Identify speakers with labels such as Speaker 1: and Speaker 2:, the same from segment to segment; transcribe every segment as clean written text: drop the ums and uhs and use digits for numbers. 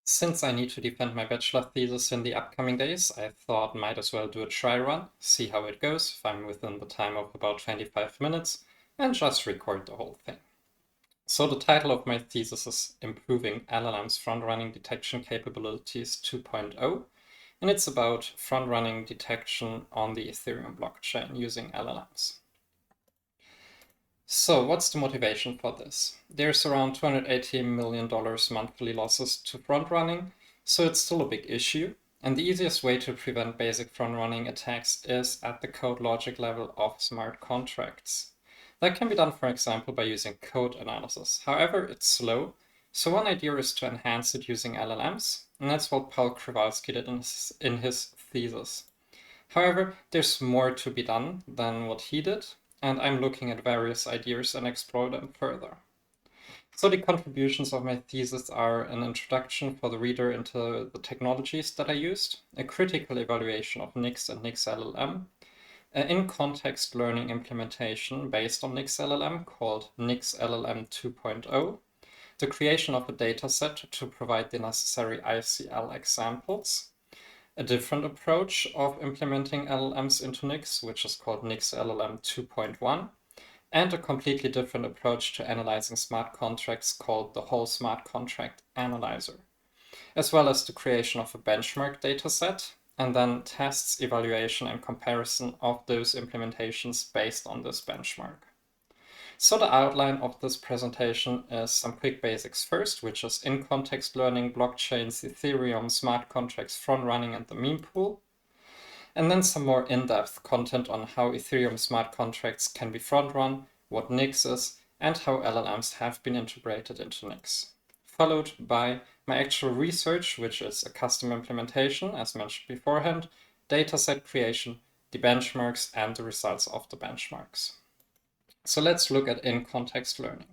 Speaker 1: Since I need to defend my bachelor thesis in the upcoming days, I thought might as well do a try run, see how it goes if I'm within the time of about 25 minutes, and just record the whole thing. So the title of my thesis is Improving LLMs Front-Running Detection Capabilities 2.0, and it's about front-running detection on the Ethereum blockchain using LLMs. So what's the motivation for this? There's around $280 million monthly losses to front running, so it's still a big issue. And the easiest way to prevent basic front running attacks is at the code logic level of smart contracts. That can be done, for example, by using code analysis. However, it's slow, so one idea is to enhance it using LLMs, and that's what Paul Kowalski did in his thesis. However, there's more to be done than what he did, and I'm looking at various ideas and explore them further. So the contributions of my thesis are an introduction for the reader into the technologies that I used, a critical evaluation of Nix and Nix LLM, an in-context learning implementation based on Nix LLM called Nix LLM 2.0, the creation of a dataset to provide the necessary ICL examples, a different approach of implementing LLMs into Nix, which is called Nix LLM 2.1, and a completely different approach to analyzing smart contracts called the Whole Smart Contract Analyzer, as well as the creation of a benchmark dataset, and then tests, evaluation, and comparison of those implementations based on this benchmark. So the outline of this presentation is some quick basics first, which is in-context learning, blockchains, Ethereum, smart contracts, front-running, and the meme pool. And then some more in-depth content on how Ethereum smart contracts can be front-run, what Nix is, and how LLMs have been integrated into Nix. Followed by my actual research, which is a custom implementation, as mentioned beforehand, dataset creation, the benchmarks, and the results of the benchmarks. So let's look at in-context learning.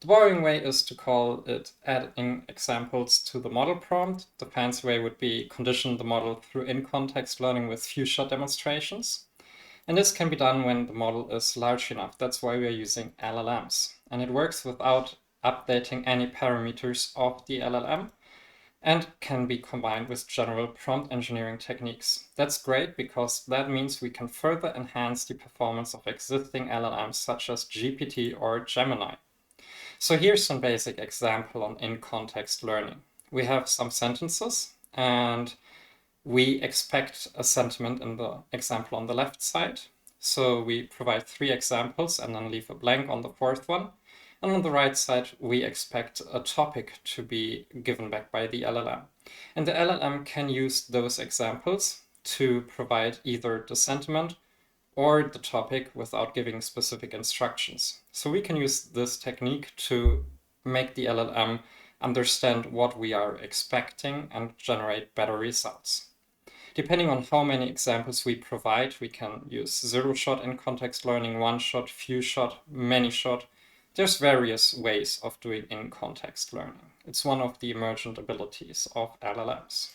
Speaker 1: The boring way is to call it adding examples to the model prompt. The fancy way would be condition the model through in-context learning with few-shot demonstrations. And this can be done when the model is large enough. That's why we are using LLMs. And it works without updating any parameters of the LLM and can be combined with general prompt engineering techniques. That's great because that means we can further enhance the performance of existing LLMs such as GPT or Gemini. So here's some basic example on in-context learning. We have some sentences and we expect a sentiment in the example on the left side. So we provide 3 examples and then leave a blank on the 4th one. And on the right side, we expect a topic to be given back by the LLM. And the LLM can use those examples to provide either the sentiment or the topic without giving specific instructions. So we can use this technique to make the LLM understand what we are expecting and generate better results. Depending on how many examples we provide, we can use zero-shot in-context learning, one-shot, few-shot, many-shot. There's various ways of doing in-context learning. It's one of the emergent abilities of LLMs.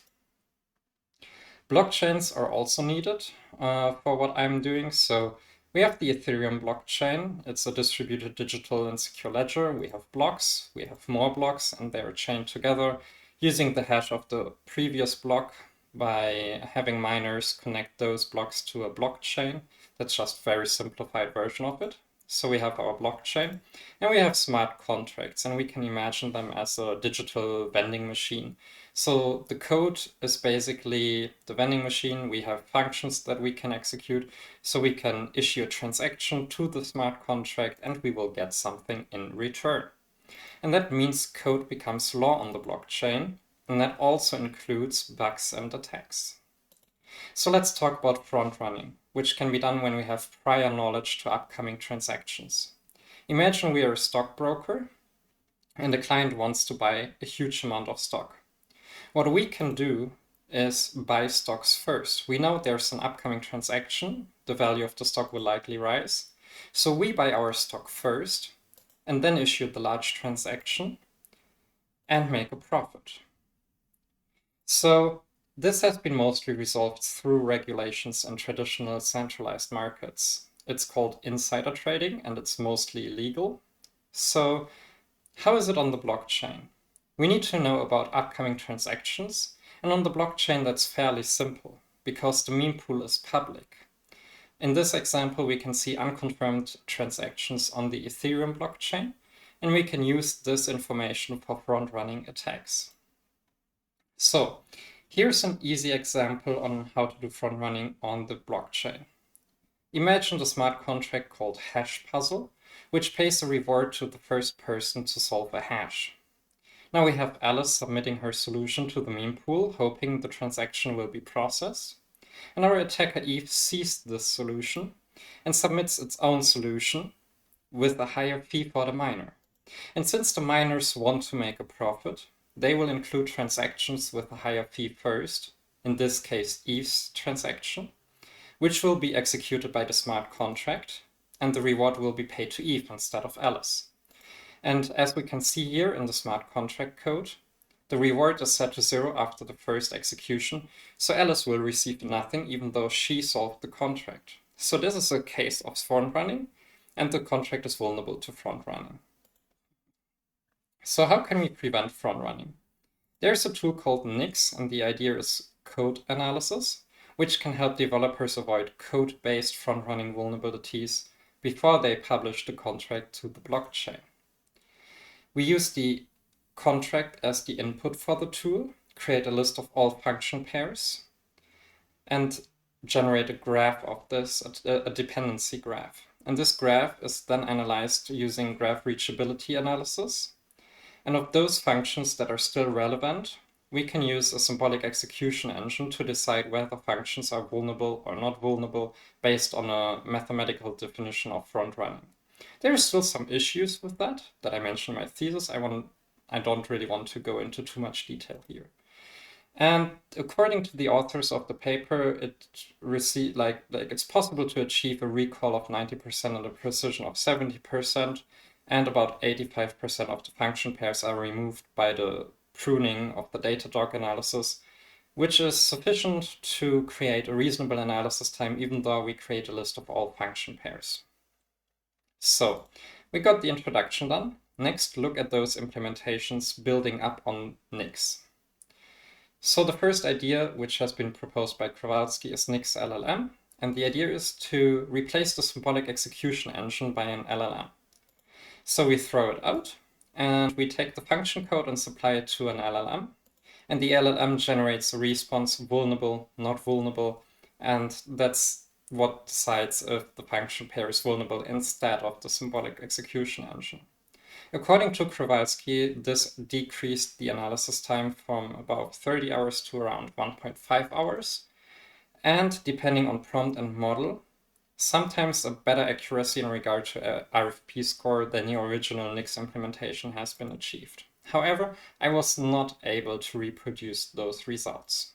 Speaker 1: Blockchains are also needed for what I'm doing. So we have the Ethereum blockchain. It's a distributed digital and secure ledger. We have blocks, we have more blocks, and they're chained together using the hash of the previous block by having miners connect those blocks to a blockchain. That's just a very simplified version of it. So we have our blockchain and we have smart contracts, and we can imagine them as a digital vending machine. So the code is basically the vending machine. We have functions that we can execute. So we can issue a transaction to the smart contract and we will get something in return. And that means code becomes law on the blockchain. And that also includes bugs and attacks. So let's talk about front running, which can be done when we have prior knowledge to upcoming transactions. Imagine we are a stockbroker and the client wants to buy a huge amount of stock. What we can do is buy stocks first. We know there's an upcoming transaction. The value of the stock will likely rise. So we buy our stock first and then issue the large transaction and make a profit. So this has been mostly resolved through regulations in traditional centralized markets. It's called insider trading and it's mostly illegal. So how is it on the blockchain? We need to know about upcoming transactions, and on the blockchain that's fairly simple, because the meme pool is public. In this example, we can see unconfirmed transactions on the Ethereum blockchain, and we can use this information for front-running attacks. So here's an easy example on how to do front-running on the blockchain. Imagine the smart contract called hash puzzle, which pays a reward to the first person to solve a hash. Now we have Alice submitting her solution to the meme pool, hoping the transaction will be processed. And our attacker Eve sees this solution and submits its own solution with a higher fee for the miner. And since the miners want to make a profit, they will include transactions with a higher fee first, in this case Eve's transaction, which will be executed by the smart contract, and the reward will be paid to Eve instead of Alice. And as we can see here in the smart contract code, the reward is set to 0 after the first execution, so Alice will receive nothing even though she solved the contract. So this is a case of front running, and the contract is vulnerable to front running. So how can we prevent front running? There's a tool called Nix, and the idea is code analysis, which can help developers avoid code-based front-running vulnerabilities before they publish the contract to the blockchain. We use the contract as the input for the tool, create a list of all function pairs, and generate a graph of this, a dependency graph. And this graph is then analyzed using graph reachability analysis. And of those functions that are still relevant, we can use a symbolic execution engine to decide whether functions are vulnerable or not vulnerable based on a mathematical definition of front running. There are still some issues with that I mentioned in my thesis. I don't really want to go into too much detail here. And according to the authors of the paper, it's possible to achieve a recall of 90% and a precision of 70%, and about 85% of the function pairs are removed by the pruning of the Datadog analysis, which is sufficient to create a reasonable analysis time even though we create a list of all function pairs. So we got the introduction done. Next, look at those implementations building up on Nix. So the first idea, which has been proposed by Kowalski, is Nix LLM, and the idea is to replace the symbolic execution engine by an LLM. So we throw it out, and we take the function code and supply it to an LLM, and the LLM generates a response vulnerable, not vulnerable, and that's what decides if the function pair is vulnerable instead of the symbolic execution engine. According to Kowalski, this decreased the analysis time from about 30 hours to around 1.5 hours, and depending on prompt and model, sometimes a better accuracy in regard to RFP score than the original Nix implementation has been achieved. However, I was not able to reproduce those results.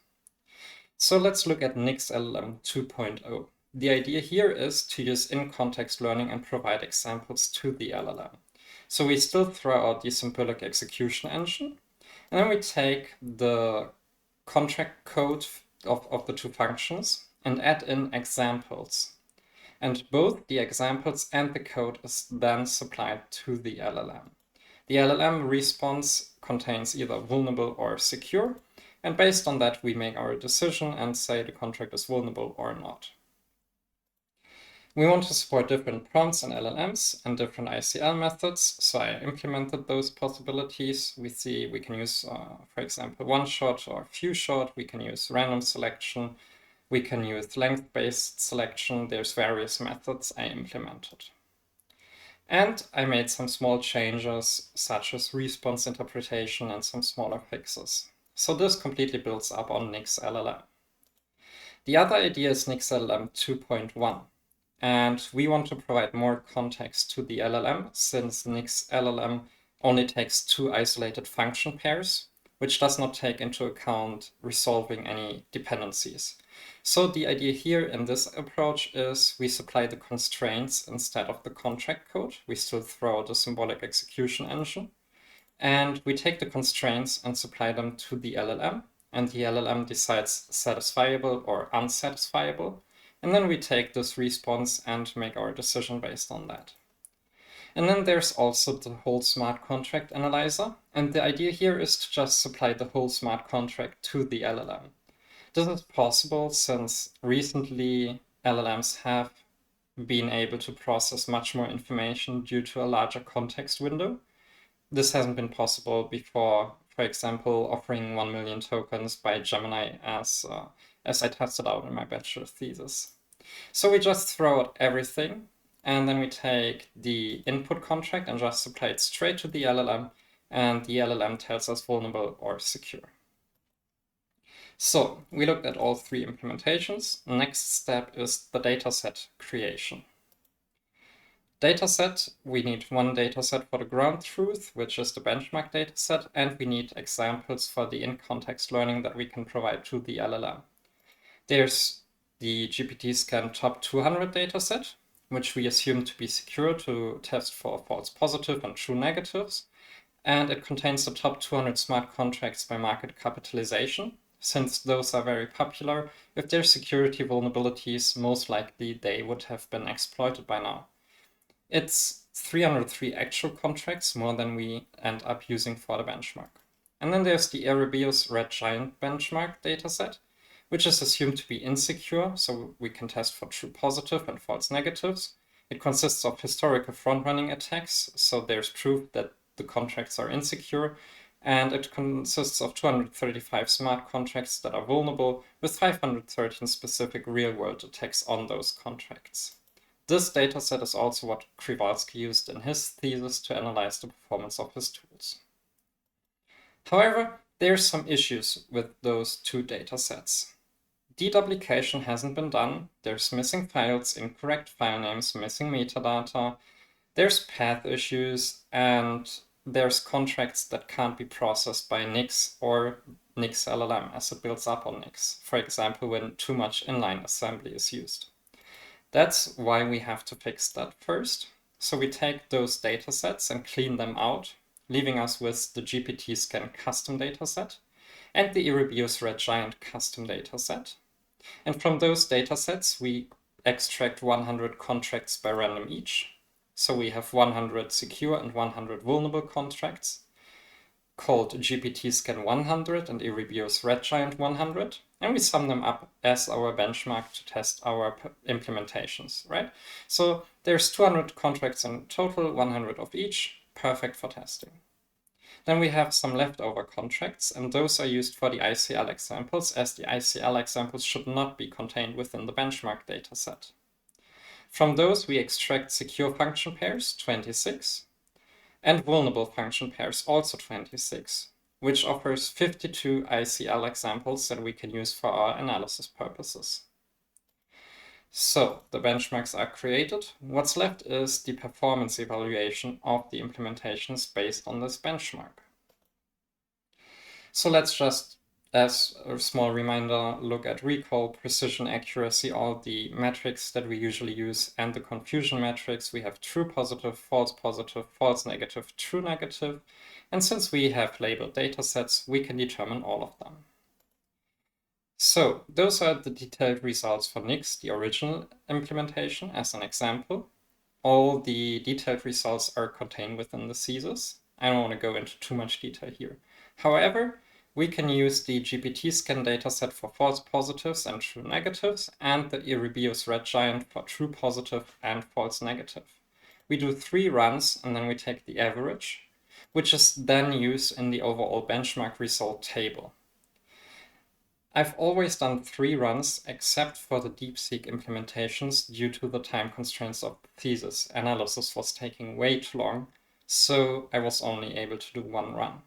Speaker 1: So let's look at Nix LLM 2.0. The idea here is to use in-context learning and provide examples to the LLM. So we still throw out the symbolic execution engine, and then we take the contract code of the two functions and add in examples. And both the examples and the code is then supplied to the LLM. The LLM response contains either vulnerable or secure, and based on that we make our decision and say the contract is vulnerable or not. We want to support different prompts and LLMs and different ICL methods, so I implemented those possibilities. We see we can use, for example, one-shot or few-shot. We can use random selection. We can use length-based selection. There's various methods I implemented. And I made some small changes, such as response interpretation and some smaller fixes. So this completely builds up on Nix LLM. The other idea is Nix LLM 2.1. And we want to provide more context to the LLM, since Nix LLM only takes two isolated function pairs, which does not take into account resolving any dependencies. So the idea here in this approach is we supply the constraints instead of the contract code. We still throw out a symbolic execution engine. And we take the constraints and supply them to the LLM, and the LLM decides satisfiable or unsatisfiable. And then we take this response and make our decision based on that. And then there's also the whole smart contract analyzer. And the idea here is to just supply the whole smart contract to the LLM. This is possible since recently LLMs have been able to process much more information due to a larger context window. This hasn't been possible before, for example, offering 1 million tokens by Gemini as I tested out in my bachelor thesis. So we just throw out everything, and then we take the input contract and just apply it straight to the LLM, and the LLM tells us vulnerable or secure. So we looked at all three implementations. Next step is the dataset creation. Dataset, we need one dataset for the ground truth, which is the benchmark dataset, and we need examples for the in-context learning that we can provide to the LLM. There's the GPT-scan top 200 dataset, which we assume to be secure to test for false positive and true negatives. And it contains the top 200 smart contracts by market capitalization. Since those are very popular, if there's security vulnerabilities, most likely they would have been exploited by now. It's 303 actual contracts, more than we end up using for the benchmark. And then there's the Erebeus Red Giant benchmark dataset, which is assumed to be insecure, so we can test for true positive and false negatives. It consists of historical front-running attacks, so there's proof that the contracts are insecure, and it consists of 235 smart contracts that are vulnerable, with 513 specific real-world attacks on those contracts. This dataset is also what Kowalski used in his thesis to analyze the performance of his tools. However, there's some issues with those two datasets. Deduplication hasn't been done, there's missing files, incorrect file names, missing metadata, there's path issues, and there's contracts that can't be processed by Nix or Nix LLM as it builds up on Nix, for example, when too much inline assembly is used. That's why we have to fix that first. So we take those datasets and clean them out, leaving us with the GPT-scan custom dataset and the Erebeus Red Giant custom dataset. And from those datasets, we extract 100 contracts by random each. So we have 100 secure and 100 vulnerable contracts called GPT-scan 100 and Erebeus Red Giant 100. And we sum them up as our benchmark to test our implementations, right? So there's 200 contracts in total, 100 of each, perfect for testing. Then we have some leftover contracts, and those are used for the ICL examples, as the ICL examples should not be contained within the benchmark dataset. From those, we extract secure function pairs, 26, and vulnerable function pairs, also 26, which offers 52 ICL examples that we can use for our analysis purposes. So the benchmarks are created. What's left is the performance evaluation of the implementations based on this benchmark. So let's just, as a small reminder, look at recall, precision, accuracy, all the metrics that we usually use, and the confusion metrics. We have true positive, false negative, true negative. And since we have labeled datasets, we can determine all of them. So those are the detailed results for Nix, the original implementation, as an example. All the detailed results are contained within the thesis. I don't want to go into too much detail here. However, we can use the GPT-scan dataset for false positives and true negatives, and the Erebeus Red Giant for true positive and false negative. We do 3 runs, and then we take the average, which is then used in the overall benchmark result table. I've always done 3 runs, except for the DeepSeek implementations due to the time constraints of the thesis. Analysis was taking way too long, so I was only able to do 1 run.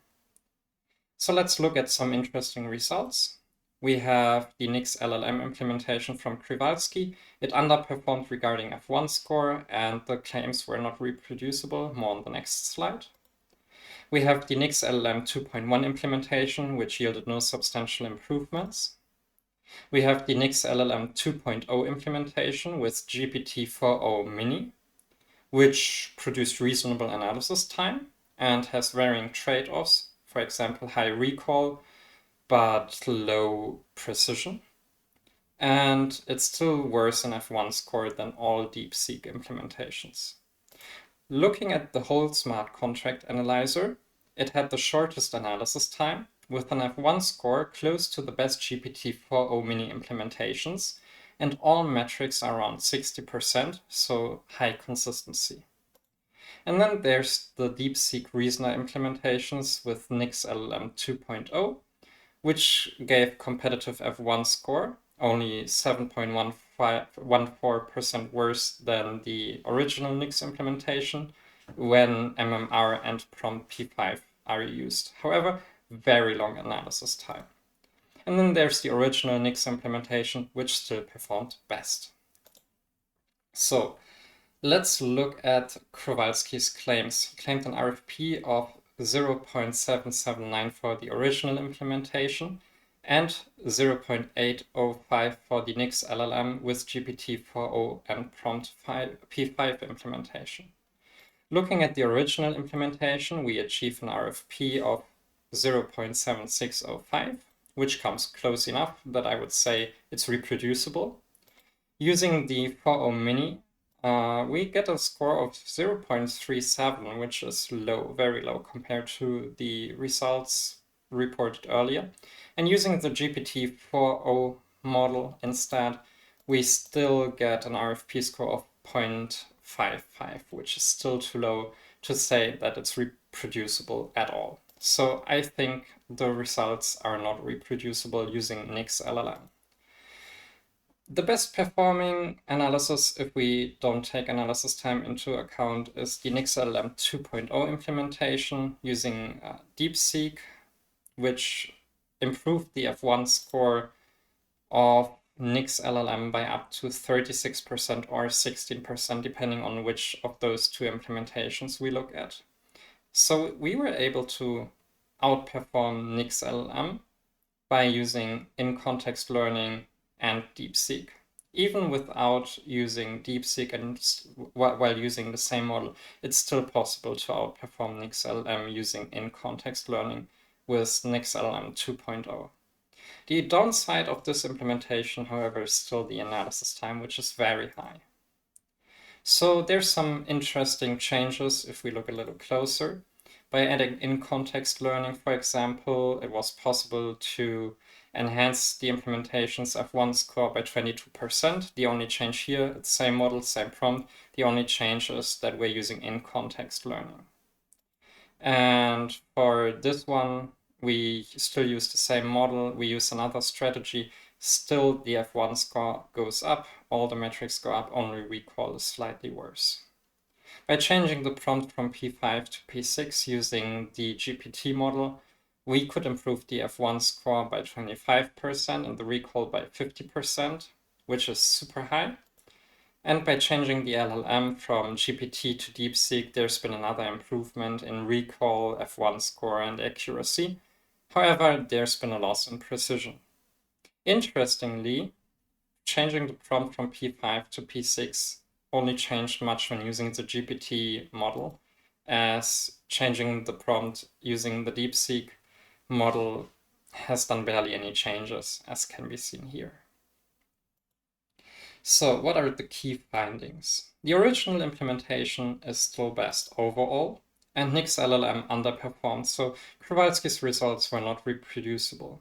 Speaker 1: So let's look at some interesting results. We have the Nix LLM implementation from Kowalski. It underperformed regarding F1 score, and the claims were not reproducible. More on the next slide. We have the Nix LLM 2.1 implementation, which yielded no substantial improvements. We have the Nix LLM 2.0 implementation with GPT-4o Mini, which produced reasonable analysis time and has varying trade-offs. For example, high recall, but low precision. And it's still worse in F1 score than all DeepSeek implementations. Looking at the whole smart contract analyzer, it had the shortest analysis time, with an F1 score close to the best GPT-4o mini implementations, and all metrics are around 60%, so high consistency. And then there's the DeepSeek Reasoner implementations with Nix LLM 2.0, which gave competitive F1 score, only 7.14% worse than the original Nix implementation when MMR and prompt P5 are used. However, very long analysis time. And then there's the original Nix implementation, which still performed best. So let's look at Kowalski's claims. He claimed an RFP of 0.779 for the original implementation and 0.805 for the Nix LLM with GPT-4o and prompt P5 implementation. Looking at the original implementation, we achieve an RFP of 0.7605, which comes close enough that I would say it's reproducible. Using the 4o mini, we get a score of 0.37, which is low, very low compared to the results reported earlier. And using the GPT-4o model instead, we still get an RFP score of 0.55, which is still too low to say that it's reproducible at all. So I think the results are not reproducible using Nix LLM. The best performing analysis, if we don't take analysis time into account, is the Nix LLM 2.0 implementation using DeepSeek, which improved the F1 score of Nix LLM by up to 36% or 16%, depending on which of those two implementations we look at. So we were able to outperform Nix LLM by using in-context learning and DeepSeek. Even without using DeepSeek and while using the same model, it's still possible to outperform Nix LLM using in-context learning with Nix LLM 2.0. The downside of this implementation, however, is still the analysis time, which is very high. So there's some interesting changes if we look a little closer. By adding in-context learning, for example, it was possible to enhance the implementation's F1 score by 22%. The only change here, it's same model, same prompt. The only change is that we're using in-context learning. And for this one, we still use the same model. We use another strategy. Still, the F1 score goes up. All the metrics go up. Only recall is slightly worse. By changing the prompt from P5 to P6 using the GPT model, we could improve the F1 score by 25% and the recall by 50%, which is super high. And by changing the LLM from GPT to DeepSeek, there's been another improvement in recall, F1 score, and accuracy. However, there's been a loss in precision. Interestingly, changing the prompt from P5 to P6 only changed much when using the GPT model, as changing the prompt using the DeepSeek model has done barely any changes, as can be seen here. So what are the key findings? The original implementation is still best overall, and Nix LLM underperformed, so Kowalski's results were not reproducible.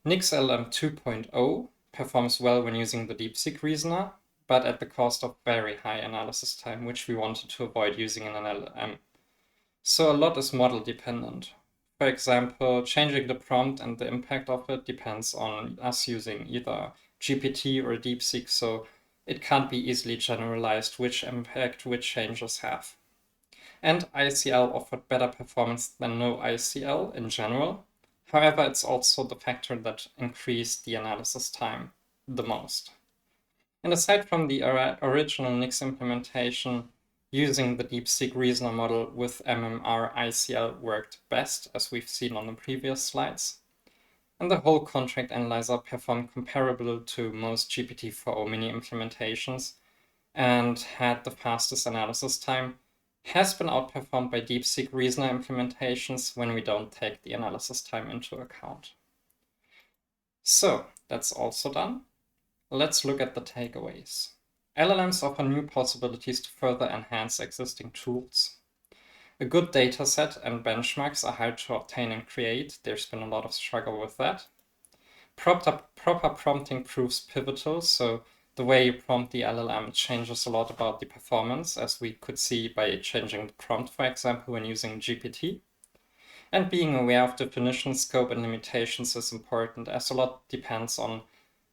Speaker 1: Nix LLM 2.0 performs well when using the DeepSeek Reasoner, but at the cost of very high analysis time, which we wanted to avoid using in an LLM. So a lot is model dependent. For example, changing the prompt and the impact of it depends on us using either GPT or DeepSeek, so it can't be easily generalized which impact which changes have. And ICL offered better performance than no ICL in general. However, it's also the factor that increased the analysis time the most. And aside from the original Nix implementation, using the DeepSeek Reasoner model with MMR ICL worked best, as we've seen on the previous slides. And the whole contract analyzer performed comparable to most GPT-4o mini implementations and had the fastest analysis time, has been outperformed by DeepSeek Reasoner implementations when we don't take the analysis time into account. So that's also done. Let's look at the takeaways. LLMs offer new possibilities to further enhance existing tools. A good dataset and benchmarks are hard to obtain and create. There's been a lot of struggle with that. Proper prompting proves pivotal, so the way you prompt the LLM changes a lot about the performance, as we could see by changing the prompt, for example, when using GPT. And being aware of definition, scope, and limitations is important, as a lot depends on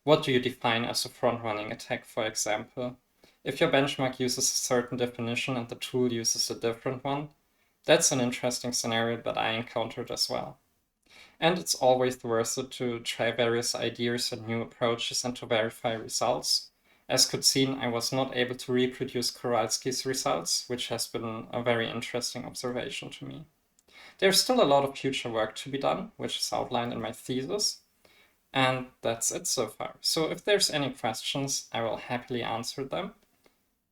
Speaker 1: what do you define as a front-running attack, for example. If your benchmark uses a certain definition and the tool uses a different one, that's an interesting scenario that I encountered as well. And it's always worth it to try various ideas and new approaches and to verify results. As could seen, I was not able to reproduce Kowalski's results, which has been a very interesting observation to me. There's still a lot of future work to be done, which is outlined in my thesis. And that's it so far. So if there's any questions, I will happily answer them.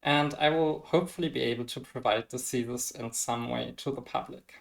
Speaker 1: And I will hopefully be able to provide the thesis in some way to the public.